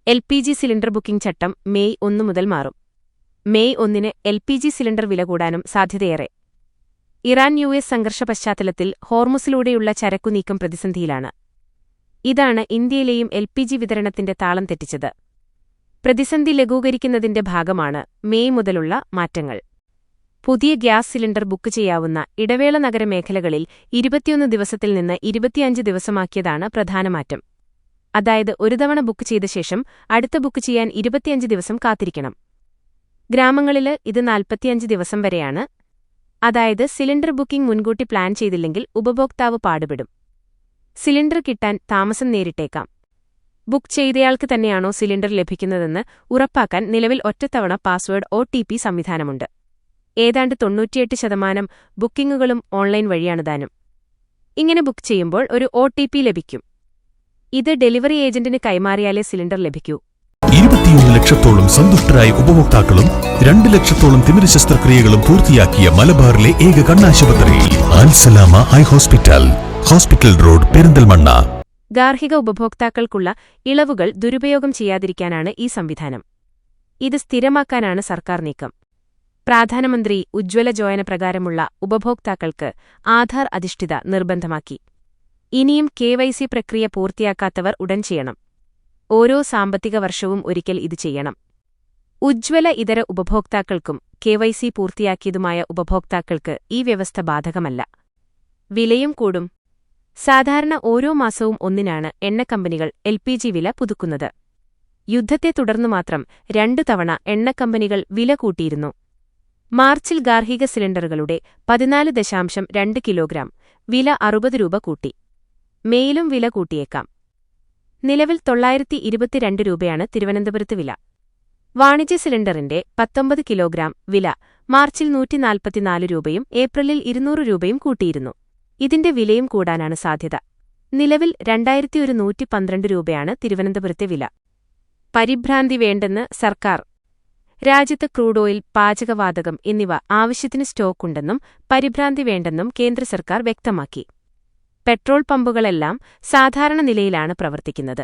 LPG cylinder booking ചട്ടം May 1 മുതൽ മാറും. മെയ് 1-ന് LPG സിലിണ്ടർ വില കൂടാനും സാധ്യതയേറെ. ഇറാൻ-US സംഘർഷ പശ്ചാത്തലത്തിൽ ഹോർമുസിലൂടെയുള്ള ചരക്കുനീക്കം പ്രതിസന്ധിയിലാണ്. ഇതാണ് ഇന്ത്യയിലെയും LPG വിതരണത്തിന്റെ താളം തെറ്റിച്ചത്. പ്രതിസന്ധി ലഘൂകരിക്കുന്നതിന്റെ ഭാഗമാണ് മെയ് മുതലുള്ള മാറ്റങ്ങൾ. പുതിയ ഗ്യാസ് സിലിണ്ടർ ബുക്ക് ചെയ്യാവുന്ന ഇടവേള നഗരമേഖലകളിൽ 21 ദിവസത്തിൽ നിന്ന് 25 ദിവസമാക്കിയതാണ് പ്രധാന മാറ്റം. അതായത് ഒരു തവണ ബുക്ക് ചെയ്ത ശേഷം അടുത്ത ബുക്ക് ചെയ്യാൻ 25 ദിവസം കാത്തിരിക്കണം. ഗ്രാമങ്ങളിൽ ഇത് 45 ദിവസം വരെയാണ്. അതായത് സിലിണ്ടർ ബുക്കിംഗ് മുൻകൂട്ടി പ്ലാൻ ചെയ്തില്ലെങ്കിൽ ഉപഭോക്താവ് പാടുപെടും. സിലിണ്ടർ കിട്ടാൻ താമസം നേരിട്ടേക്കാം. ബുക്ക് ചെയ്തയാൾക്ക് തന്നെയാണോ സിലിണ്ടർ ലഭിക്കുന്നതെന്ന് ഉറപ്പാക്കാൻ നിലവിൽ ഒറ്റത്തവണ പാസ്വേഡ് OTP സംവിധാനമുണ്ട്. ഏതാണ്ട് 98% ബുക്കിംഗുകളും ഓൺലൈൻ വഴിയാണ് താനും. ഇങ്ങനെ ബുക്ക് ചെയ്യുമ്പോൾ ഒരു OTP ലഭിക്കും. ഇത് ഡെലിവറി ഏജന്റിന് കൈമാറിയാലേ സിലിണ്ടർ ലഭിക്കൂ. 21 ലക്ഷത്തോളം സന്തുഷ്ടരായ ഉപഭോക്താക്കളും 2 ലക്ഷത്തോളം തിമിര ശസ്ത്രക്രിയകളും പൂർത്തിയാക്കിയ മലബാറിലെ ഏക കണ്ണാശുപത്രി Al Salama high hospital, hospital road, Perinthalmanna. ഗാർഹിക ഉപഭോക്താക്കൾക്കുള്ള ഇളവുകൾ ദുരുപയോഗം ചെയ്യാതിരിക്കാനാണ് ഈ സംവിധാനം. ഇത് സ്ഥിരമാക്കാനാണ് സർക്കാർ നീക്കം. പ്രധാനമന്ത്രി ഉജ്ജ്വല യോജന പ്രകാരമുള്ള ഉപഭോക്താക്കൾക്ക് ആധാർ അധിഷ്ഠിത നിർബന്ധമാക്കി. ഇനിയും KYC പ്രക്രിയ പൂർത്തിയാക്കാത്തവർ ഉടൻ ചെയ്യണം. ഓരോ സാമ്പത്തിക വർഷവും ഒരിക്കൽ ഇത് ചെയ്യണം. ഉജ്ജ്വല ഇതര ഉപഭോക്താക്കൾക്കും KYC പൂർത്തിയാക്കിയതുമായ ഉപഭോക്താക്കൾക്ക് ഈ വ്യവസ്ഥ ബാധകമല്ല. വിലയും കൂടും. സാധാരണ ഓരോ മാസവും 1-നാണ് എണ്ണക്കമ്പനികൾ LPG വില പുതുക്കുന്നത്. യുദ്ധത്തെ തുടർന്നു മാത്രം 2 തവണ എണ്ണക്കമ്പനികൾ വില കൂട്ടിയിരുന്നു. മാർച്ചിൽ ഗാർഹിക സിലിണ്ടറുകളുടെ 14.2 കിലോഗ്രാം വില 60 രൂപ കൂട്ടി. മെയിലും വില കൂട്ടിയേക്കാം. നിലവിൽ 922 രൂപയാണ് തിരുവനന്തപുരത്ത് വില. വാണിജ്യ സിലിണ്ടറിന്റെ 19 കിലോഗ്രാം വില മാർച്ചിൽ 144 രൂപയും ഏപ്രിലിൽ 200 രൂപയും കൂട്ടിയിരുന്നു. ഇതിന്റെ വിലയും കൂടാനാണ് സാധ്യത. നിലവിൽ 2112 രൂപയാണ് തിരുവനന്തപുരത്തെ വില. പരിഭ്രാന്തി വേണ്ടെന്ന് സർക്കാർ. രാജ്യത്ത് ക്രൂഡ് ഓയിൽ, പാചകവാതകം എന്നിവ ആവശ്യത്തിന് സ്റ്റോക്കുണ്ടെന്നും പരിഭ്രാന്തി വേണ്ടെന്നും കേന്ദ്ര സർക്കാർ വ്യക്തമാക്കി. പെട്രോൾ പമ്പുകളെല്ലാം സാധാരണ നിലയിലാണ് പ്രവർത്തിക്കുന്നത്.